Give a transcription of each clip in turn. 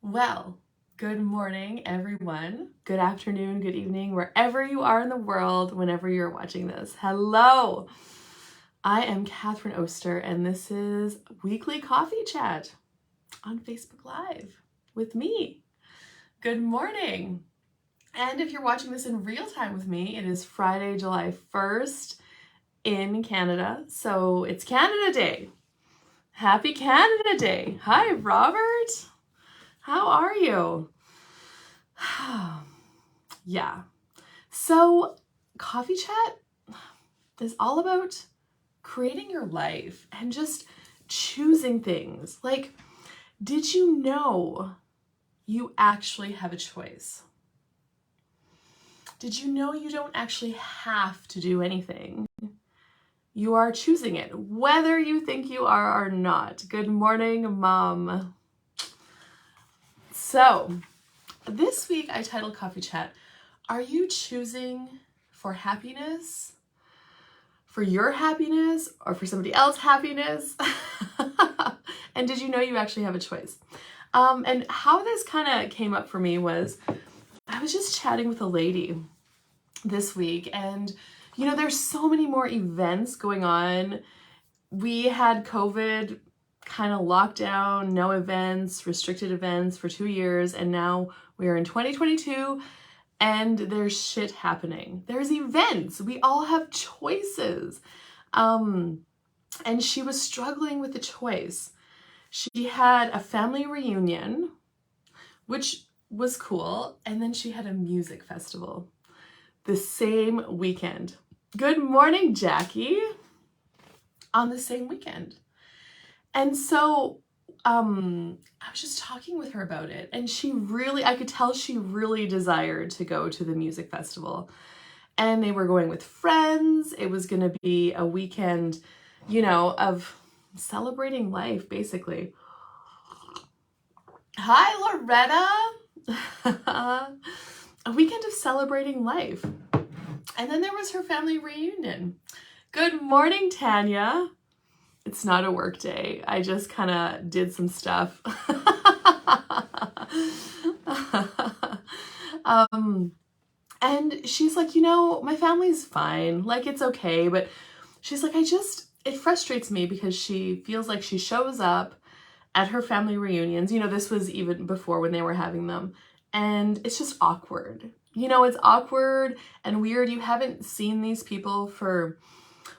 Well, good morning, everyone. Good afternoon, good evening, wherever you are in the world, whenever you're watching this. Hello. I am Catherine Oster, and this is Weekly Coffee Chat on Facebook Live with me. Good morning. And if you're watching this in real time with me, it is Friday, July 1st in Canada. So it's Canada Day. Happy Canada Day. Hi, Robert. How are you? Yeah. So Coffee Chat is all about creating your life and just choosing things. Like, did you know you actually have a choice? Did you know you don't actually have to do anything? You are choosing it, whether you think you are or not. Good morning, Mom. So, this week I titled Coffee Chat, Are you choosing for happiness? For your happiness or for somebody else's happiness? And did you know you actually have a choice? And how this kind of came up for me was I was just chatting with a lady this week, and there's so many more events going on. We had COVID kind of lockdown, no events, restricted events for 2 years, and now we are in 2022 and there's shit happening. There's events. We all have choices. And she was struggling with the choice. She had a family reunion, which was cool, and then she had a music festival the same weekend. Good morning, Jackie. On the same weekend. And so I was just talking with her about it, and I could tell she really desired to go to the music festival. And they were going with friends. It was going to be a weekend, of celebrating life, basically. Hi, Loretta. A weekend of celebrating life. And then there was her family reunion. Good morning, Tanya. It's not a work day. I just kind of did some stuff. And she's like, my family's fine. Like, it's okay. But she's like, it frustrates me because she feels like she shows up at her family reunions. This was even before when they were having them. And it's just awkward. It's awkward and weird. You haven't seen these people for,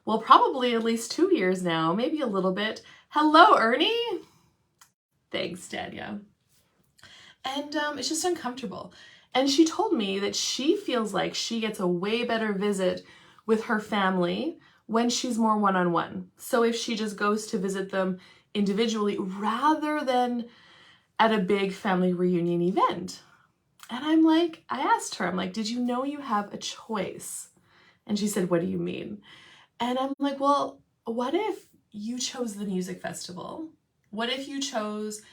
well, probably at least 2 years now, maybe a little bit. Hello, Ernie. Thanks, Dania. And it's just uncomfortable. And she told me that she feels like she gets a way better visit with her family when she's more one-on-one. So if she just goes to visit them individually rather than at a big family reunion event. And I asked her, I'm like, did you know you have a choice? And she said, what do you mean? And I'm like, well, what if you chose the music festival? What if you chose,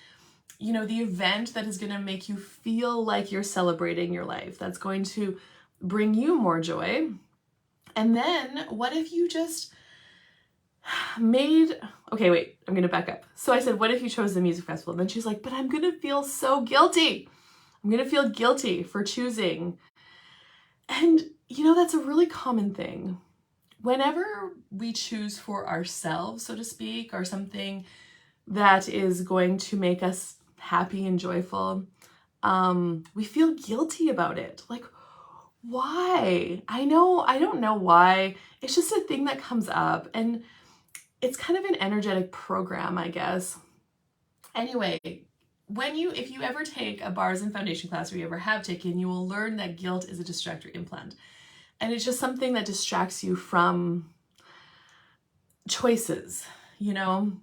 the event that is going to make you feel like you're celebrating your life, that's going to bring you more joy? And then what if you just okay, wait, I'm going to back up. So I said, what if you chose the music festival? And then she's like, but I'm going to feel so guilty. I'm going to feel guilty for choosing. And, that's a really common thing. Whenever we choose for ourselves, so to speak, or something that is going to make us happy and joyful, we feel guilty about it. Like, why? I don't know why. It's just a thing that comes up, and it's kind of an energetic program, I guess. Anyway, if you ever take a bars and foundation class, or you ever have taken, you will learn that guilt is a distractor implant. And it's just something that distracts you from choices, and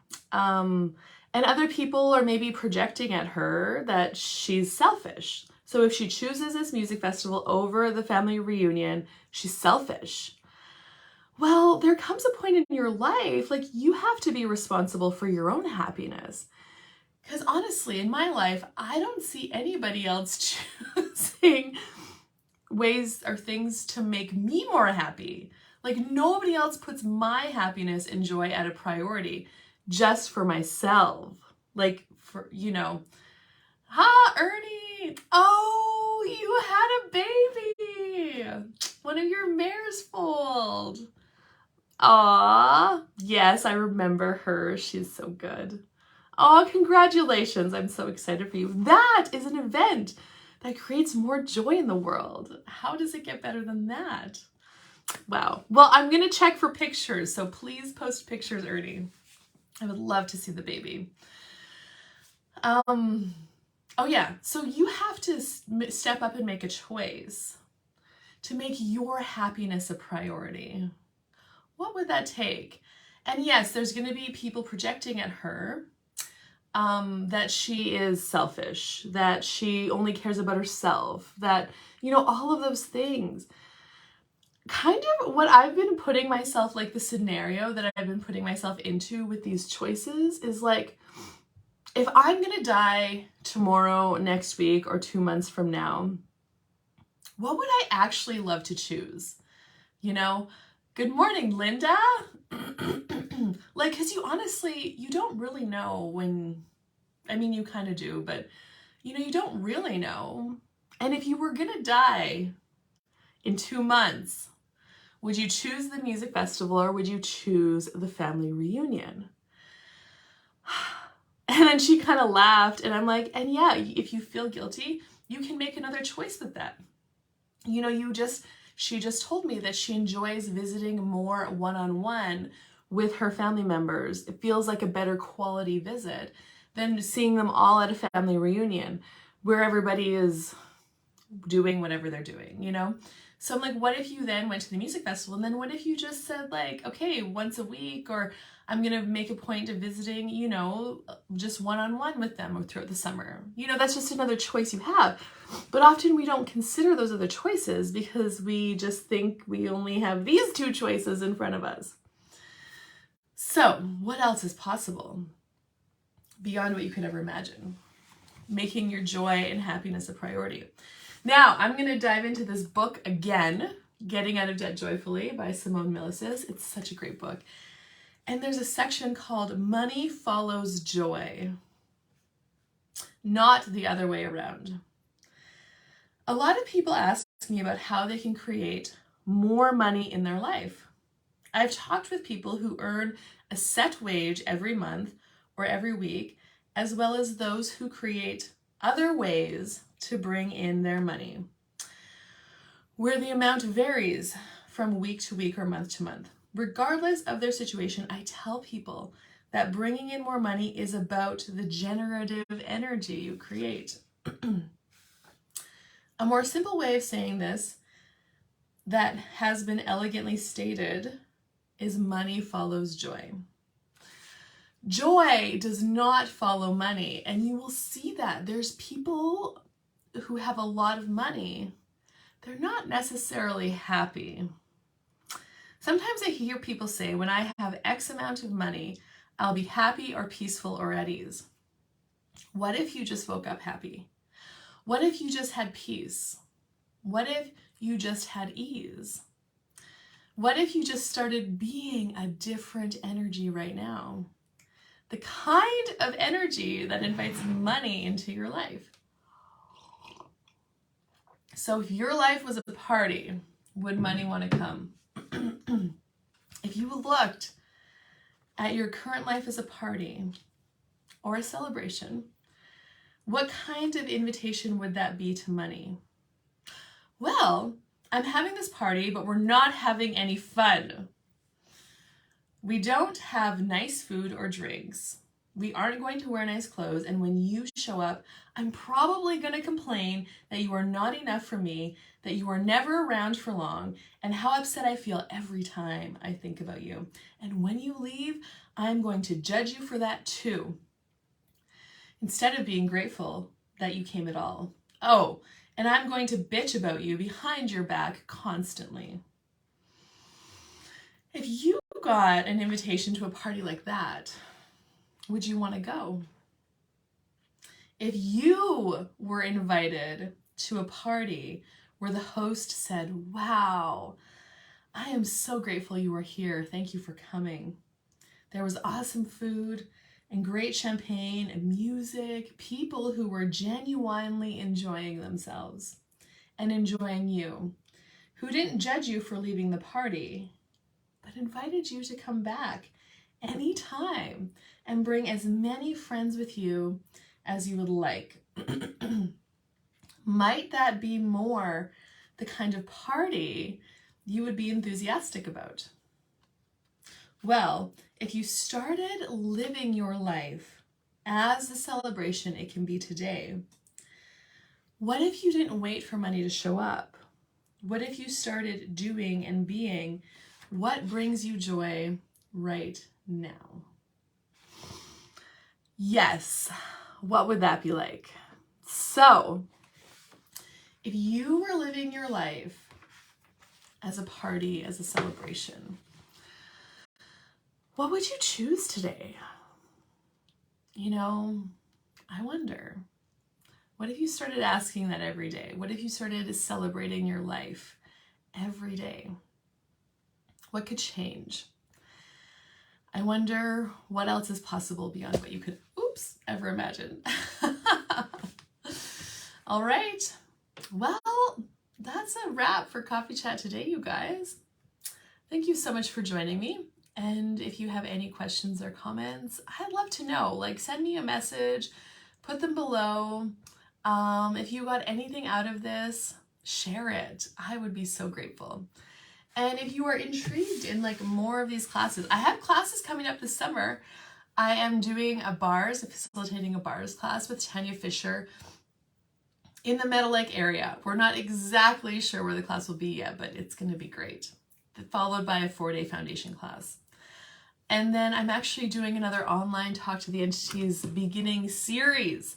other people are maybe projecting at her that she's selfish. So if she chooses this music festival over the family reunion, she's selfish. Well, there comes a point in your life, like, you have to be responsible for your own happiness. Because honestly, in my life, I don't see anybody else choosing ways or things to make me more happy. Like, nobody else puts my happiness and joy at a priority just for myself. Like, Huh, Ernie? Oh, you had a baby. One of your mares foaled. Aw, yes, I remember her. She's so good. Oh, congratulations. I'm so excited for you. That is an event that creates more joy in the world. How does it get better than that? Wow. Well, I'm going to check for pictures, so please post pictures, Ernie. I would love to see the baby. Oh yeah, so you have to step up and make a choice to make your happiness a priority. What would that take? And yes, there's going to be people projecting at her that she is selfish, that she only cares about herself, that, you know, all of those things. Kind of what I've been putting myself, like the scenario that I've been putting myself into with these choices is like, if I'm going to die tomorrow, next week, or 2 months from now, what would I actually love to choose? You know, good morning, Linda. Like, because you honestly, you don't really know when, I mean, you kind of do, but, you know, you don't really know. And if you were going to die in 2 months, would you choose the music festival or would you choose the family reunion? And then she kind of laughed and I'm like, and yeah, if you feel guilty, you can make another choice with that. You know, she just told me that she enjoys visiting more one-on-one with her family members. It feels like a better quality visit than seeing them all at a family reunion where everybody is doing whatever they're doing, you know? So I'm like, what if you then went to the music festival and then what if you just said like, okay, once a week, or I'm going to make a point of visiting, you know, just one-on-one with them or throughout the summer. You know, that's just another choice you have. But often we don't consider those other choices because we just think we only have these 2 choices in front of us. So what else is possible beyond what you could ever imagine? Making your joy and happiness a priority. Now, I'm going to dive into this book again, Getting Out of Debt Joyfully by Simone Milasas. It's such a great book. And there's a section called Money Follows Joy, not the other way around. A lot of people ask me about how they can create more money in their life. I've talked with people who earn a set wage every month or every week, as well as those who create other ways to bring in their money, where the amount varies from week to week or month to month. Regardless of their situation, I tell people that bringing in more money is about the generative energy you create. A more simple way of saying this that has been elegantly stated is money follows joy. Joy does not follow money, and you will see that. There's people who have a lot of money. They're not necessarily happy. Sometimes I hear people say, when I have X amount of money, I'll be happy or peaceful or at ease. What if you just woke up happy? What if you just had peace? What if you just had ease? What if you just started being a different energy right now? The kind of energy that invites money into your life. So if your life was a party, would money want to come? If you looked at your current life as a party or a celebration, what kind of invitation would that be to money? Well, I'm having this party, but we're not having any fun. We don't have nice food or drinks. We aren't going to wear nice clothes, and when you show up, I'm probably going to complain that you are not enough for me, that you are never around for long, and how upset I feel every time I think about you. And when you leave, I'm going to judge you for that too, instead of being grateful that you came at all. Oh, and I'm going to bitch about you behind your back constantly. If you got an invitation to a party like that, would you want to go? If you were invited to a party where the host said, wow, I am so grateful you were here. Thank you for coming. There was awesome food and great champagne and music, people who were genuinely enjoying themselves and enjoying you, who didn't judge you for leaving the party, but invited you to come back anytime and bring as many friends with you as you would like. Might that be more the kind of party you would be enthusiastic about? Well, if you started living your life as the celebration it can be today, what if you didn't wait for money to show up? What if you started doing and being what brings you joy right now? Yes, what would that be like? So, if you were living your life as a party, as a celebration, what would you choose today? You know, I wonder, what if you started asking that every day? What if you started celebrating your life every day? What could change? I wonder what else is possible beyond what you could, ever imagine. All right. Well, that's a wrap for Coffee Chat today, you guys. Thank you so much for joining me. And if you have any questions or comments, I'd love to know. Like, send me a message, put them below. If you got anything out of this, share it. I would be so grateful. And if you are intrigued in like more of these classes, I have classes coming up this summer. I am doing facilitating a bars class with Tanya Fisher in the Meadow Lake area. We're not exactly sure where the class will be yet, but it's going to be great. Followed by a 4-day foundation class. And then I'm actually doing another online Talk to the Entities beginning series,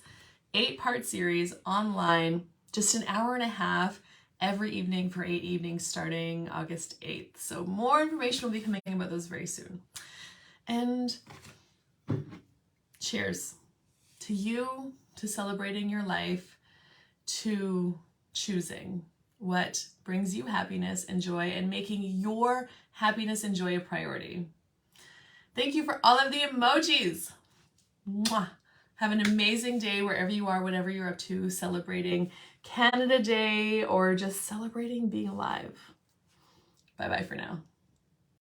8-part series online, just an hour and a half every evening for 8 evenings starting August 8th. So more information will be coming about those very soon. And cheers to you, to celebrating your life, to choosing what brings you happiness and joy and making your happiness and joy a priority. Thank you for all of the emojis. Mwah. Have an amazing day wherever you are, whatever you're up to, celebrating Canada Day or just celebrating being alive. Bye-bye for now.